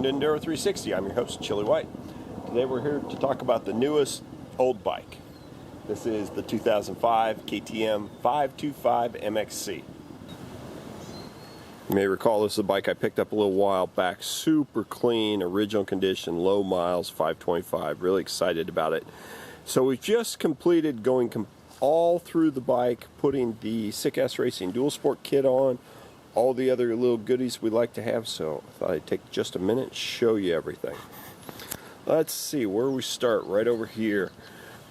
Welcome to Enduro360. I'm your host, Chili White. Today we're here to talk about the newest old bike. This is the 2005 KTM 525 MXC. You may recall this is a bike I picked up a little while back. Super clean, original condition, low miles, 525. Really excited about it. So we've just completed going all through the bike, putting the Sick Ass Racing Dual Sport kit on, all the other little goodies we like to have, so I thought I'd take just a minute and show you everything. Let's see where we start. Right over here.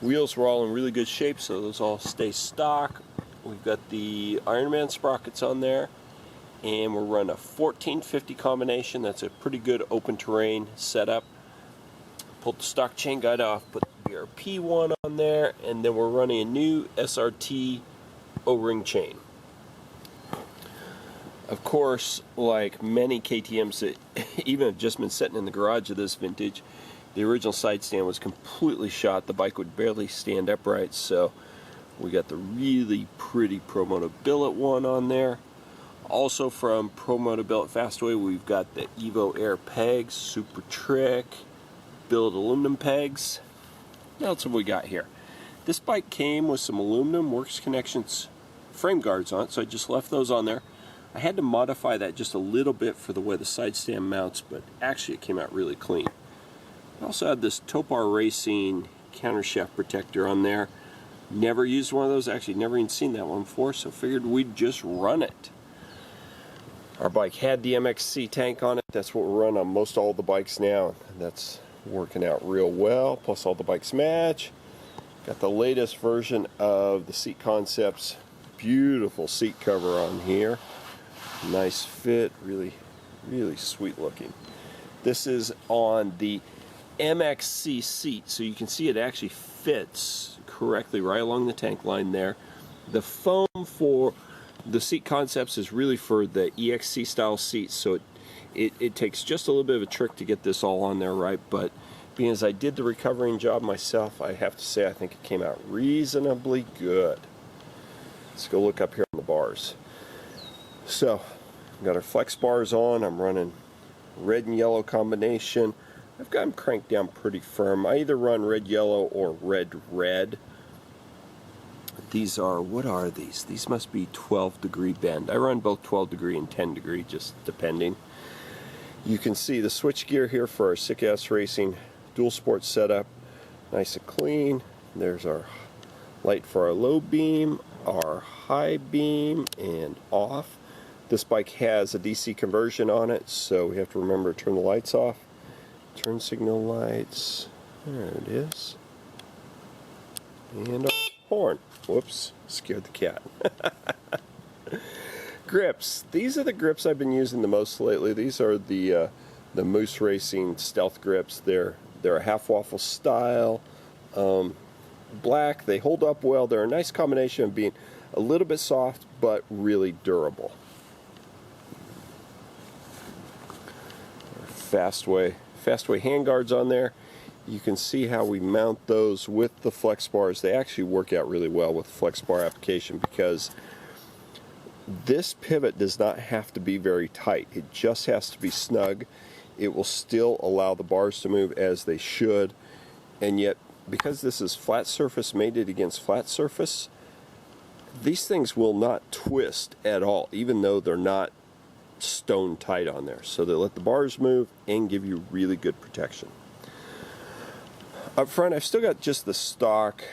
Wheels were all in really good shape, so those all stay stock. We've got the Ironman sprockets on there, and we're running a 1450 combination. That's a pretty good open terrain setup. Pulled the stock chain guide off, put the BRP one on there, and then we're running a new SRT O-ring chain. Of course, like many KTMs that even have just been sitting in the garage of this vintage, the original side stand was completely shot. The bike would barely stand upright, so we got the really pretty Pro Moto Billet one on there. Also from Pro Moto Billet Fastway, we've got the Evo Air pegs, super trick, billet aluminum pegs. What else have we got here? This bike came with some aluminum Works Connections frame guards on it, so I just left those on there. I had to modify that just a little bit for the way the side stand mounts, but actually it came out really clean. I also had this Topar Racing countershaft protector on there. Never used one of those, actually never even seen that one before, so figured we'd just run it. Our bike had the MXC tank on it. That's what we run on most all the bikes now. That's working out real well, plus all the bikes match. Got the latest version of the Seat Concepts. Beautiful seat cover on here. Nice fit, really sweet looking. This is on the MXC seat, so you can see it actually fits correctly right along the tank line there. The foam for the Seat Concepts is really for the EXC style seats, so it takes just a little bit of a trick to get this all on there right, but being as I did the recovering job myself, I have to say I think it came out reasonably good. Let's go look up here on the bars. So, got our flex bars on. I'm running red and yellow combination. I've got them cranked down pretty firm. I either run red yellow or red. These are, what are these? These must be 12 degree bend. I run both 12 degree and 10 degree, just depending. You can see the switch gear here for our Sick Ass Racing Dual Sport setup. Nice and clean. There's our light for our low beam, our high beam, and off. This bike has a DC conversion on it, so we have to remember to turn the lights off. Turn signal lights. There it is. And our horn. Whoops, scared the cat. Grips. These are the grips I've been using the most lately. These are the Moose Racing Stealth grips. They're a half waffle style. Black. They hold up well. They're a nice combination of being a little bit soft but really durable. Fastway handguards on there. You can see how we mount those with the flex bars. They actually work out really well with the flex bar application because this pivot does not have to be very tight. It just has to be snug. It will still allow the bars to move as they should, and yet because this is flat surface mated against flat surface, these things will not twist at all, even though they're not stone tight on there. So they let the bars move and give you really good protection. Up front, I've still got just the stock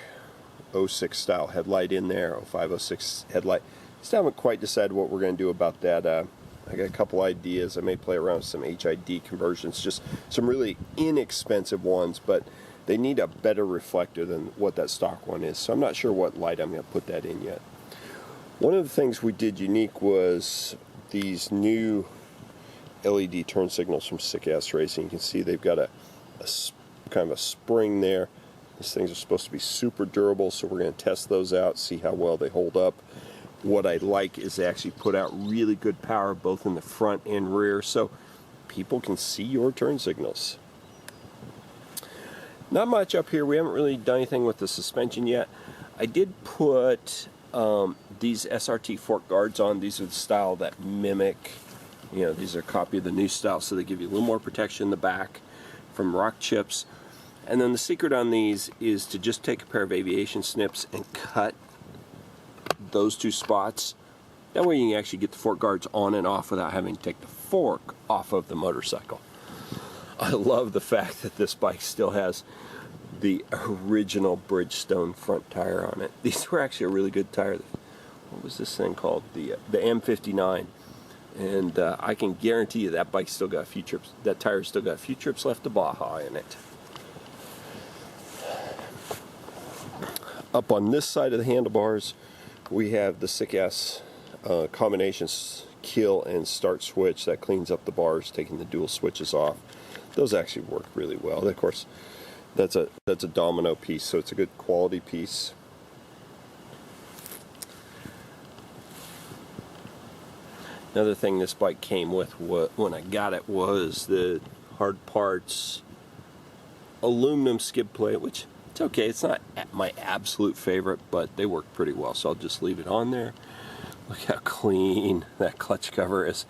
06 style headlight in there, 05, 06 headlight. Still haven't quite decided what we're going to do about that. I got a couple ideas. I may play around with some HID conversions, just some really inexpensive ones, but they need a better reflector than what that stock one is. So I'm not sure what light I'm going to put that in yet. One of the things we did unique was these new LED turn signals from Sick Ass Racing. You can see they've got a kind of a spring there. These things are supposed to be super durable, so we're going to test those out, see how well they hold up. What I like is they actually put out really good power both in the front and rear, so people can see your turn signals. Not much up here. We haven't really done anything with the suspension yet. I did put these SRT fork guards on. These are the style that mimic You know, these are a copy of the new style, so they give you a little more protection in the back from rock chips. And then the secret on these is to just take a pair of aviation snips and cut those two spots. That way you can actually get the fork guards on and off without having to take the fork off of the motorcycle. I love the fact that this bike still has the original Bridgestone front tire on it. These were actually a really good tire. What was this thing called? The M59. And I can guarantee you that bike still got a few trips. That tire still got a few trips left to Baja in it. Up on this side of the handlebars, we have the sick-ass combination kill and start switch that cleans up the bars, taking the dual switches off. Those actually work really well. Of course, that's a domino piece, so it's a good quality piece. Another thing this bike came with when I got it was the hard parts aluminum skid plate, which it's okay. It's not my absolute favorite, but they work pretty well, so I'll just leave it on there. Look how clean that clutch cover is.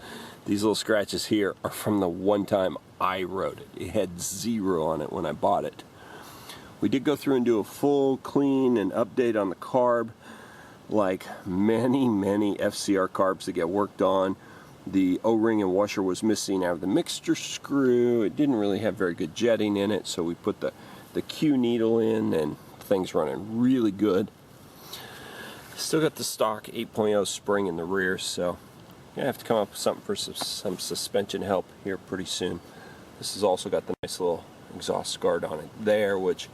These little scratches here are from the one time I rode it. It had 0 on it when I bought it. We did go through and do a full clean and update on the carb. Like many FCR carbs that get worked on, the O-ring and washer was missing out of the mixture screw. It didn't really have very good jetting in it, so we put the Q needle in, and things running really good. Still got the stock 8.0 spring in the rear, so I have to come up with something for some suspension help here pretty soon. This has also got the nice little exhaust guard on it there, which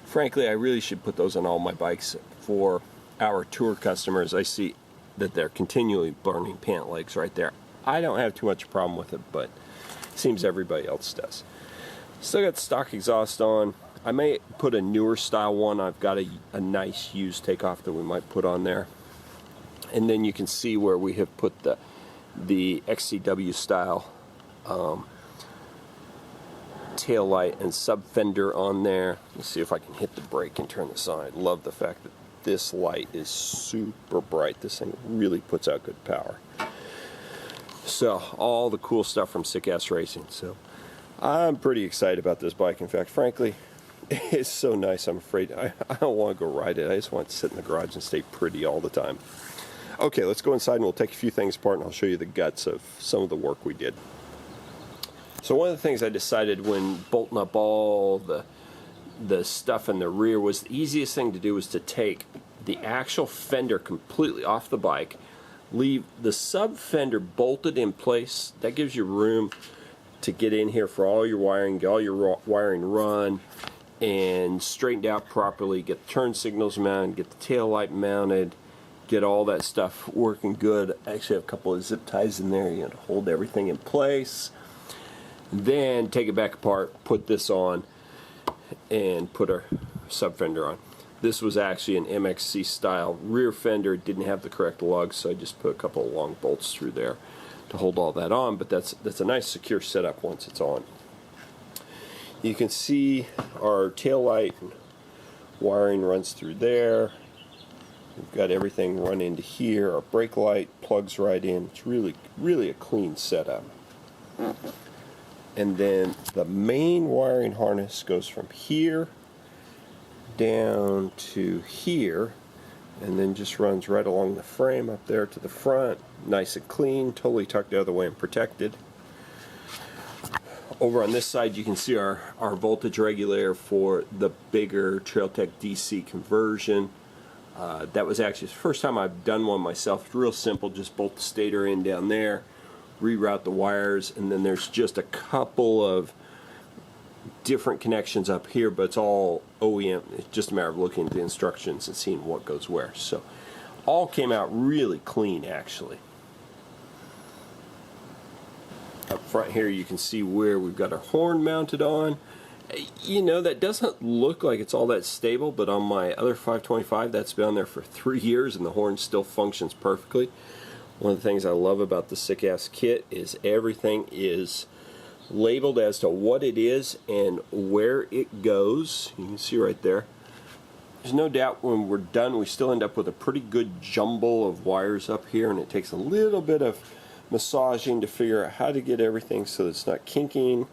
frankly I really should put those on all my bikes for our tour customers. I see that they're continually burning pant legs right there. I don't have too much problem with it, but it seems everybody else does. Still got stock exhaust on. I may put a newer style one. I've got a nice used takeoff that we might put on there. And then you can see where we have put the XCW style tail light and sub fender on there. Let's see if I can hit the brake and turn this on. I love the fact that this light is super bright. This thing really puts out good power. So all the cool stuff from Sick Ass Racing. So I'm pretty excited about this bike. In fact, frankly, it's so nice. I'm afraid I don't want to go ride it. I just want to sit in the garage and stay pretty all the time. Okay, let's go inside and we'll take a few things apart and I'll show you the guts of some of the work we did. So one of the things I decided when bolting up all the stuff in the rear was the easiest thing to do was to take the actual fender completely off the bike, leave the sub fender bolted in place. That gives you room to get in here for all your wiring, get all your wiring run and straightened out properly, get the turn signals mounted, get the tail light mounted, get all that stuff working good. I actually have a couple of zip ties in there, to hold everything in place. Then take it back apart, put this on, and put our sub fender on. This was actually an MXC style rear fender. It didn't have the correct lugs, so I just put a couple of long bolts through there to hold all that on, but that's a nice secure setup once it's on. You can see our tail light wiring runs through there. We've got everything run into here. Our brake light plugs right in. It's really a clean setup. And then the main wiring harness goes from here down to here, and then just runs right along the frame up there to the front. Nice and clean, totally tucked the other way and protected. Over on this side you can see our voltage regulator for the bigger Trailtech DC conversion. That was actually the first time I've done one myself. It's real simple, just bolt the stator in down there, reroute the wires, and then there's just a couple of different connections up here, but it's all OEM. It's just a matter of looking at the instructions and seeing what goes where. So all came out really clean actually. Up front here you can see where we've got our horn mounted on. That doesn't look like it's all that stable, but on my other 525 that's been on there for 3 years and the horn still functions perfectly. One of the things I love about the Sick Ass kit is everything is labeled as to what it is and where it goes. You can see right there. There's no doubt when we're done we still end up with a pretty good jumble of wires up here, and it takes a little bit of massaging to figure out how to get everything so that it's not kinking,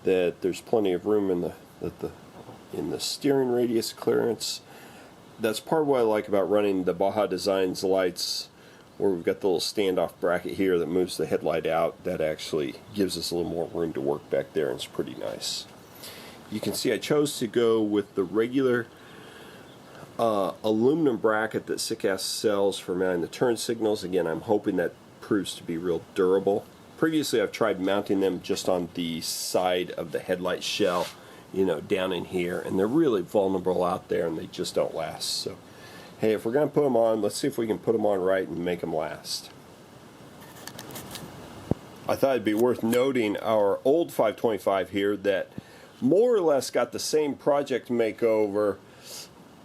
that there's plenty of room in the steering radius clearance. That's part of what I like about running the Baja Designs lights, where we've got the little standoff bracket here that moves the headlight out. That actually gives us a little more room to work back there, and it's pretty nice. You can see I chose to go with the regular aluminum bracket that Sickass sells for mounting the turn signals. Again, I'm hoping that proves to be real durable. Previously, I've tried mounting them just on the side of the headlight shell, you know, down in here, and they're really vulnerable out there, and they just don't last. So, hey, if we're going to put them on, let's see if we can put them on right and make them last. I thought it'd be worth noting our old 525 here that more or less got the same project makeover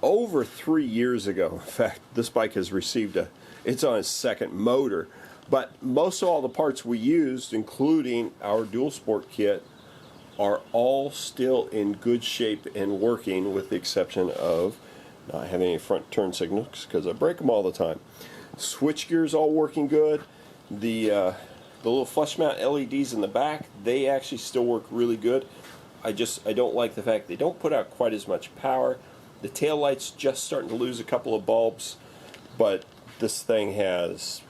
over 3 years ago. In fact, this bike has received it's on its second motor. But most of all the parts we used, including our Dual Sport kit, are all still in good shape and working, with the exception of not having any front turn signals because I break them all the time. Switch gears all working good. The little flush mount LEDs in the back, they actually still work really good. I don't like the fact they don't put out quite as much power. The tail light's just starting to lose a couple of bulbs, but this thing has,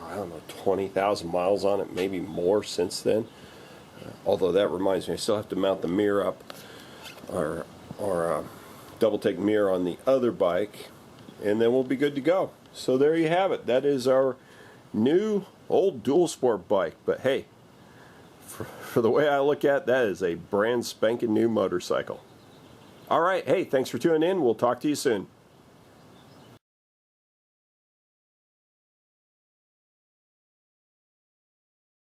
I don't know, 20,000 miles on it, maybe more since then. Although that reminds me, I still have to mount the mirror up, or double take mirror on the other bike, and then we'll be good to go. So there you have it. That is our new old Dual Sport bike. But hey, for the way I look at it, that is a brand spanking new motorcycle. All right, hey, thanks for tuning in. We'll talk to you soon.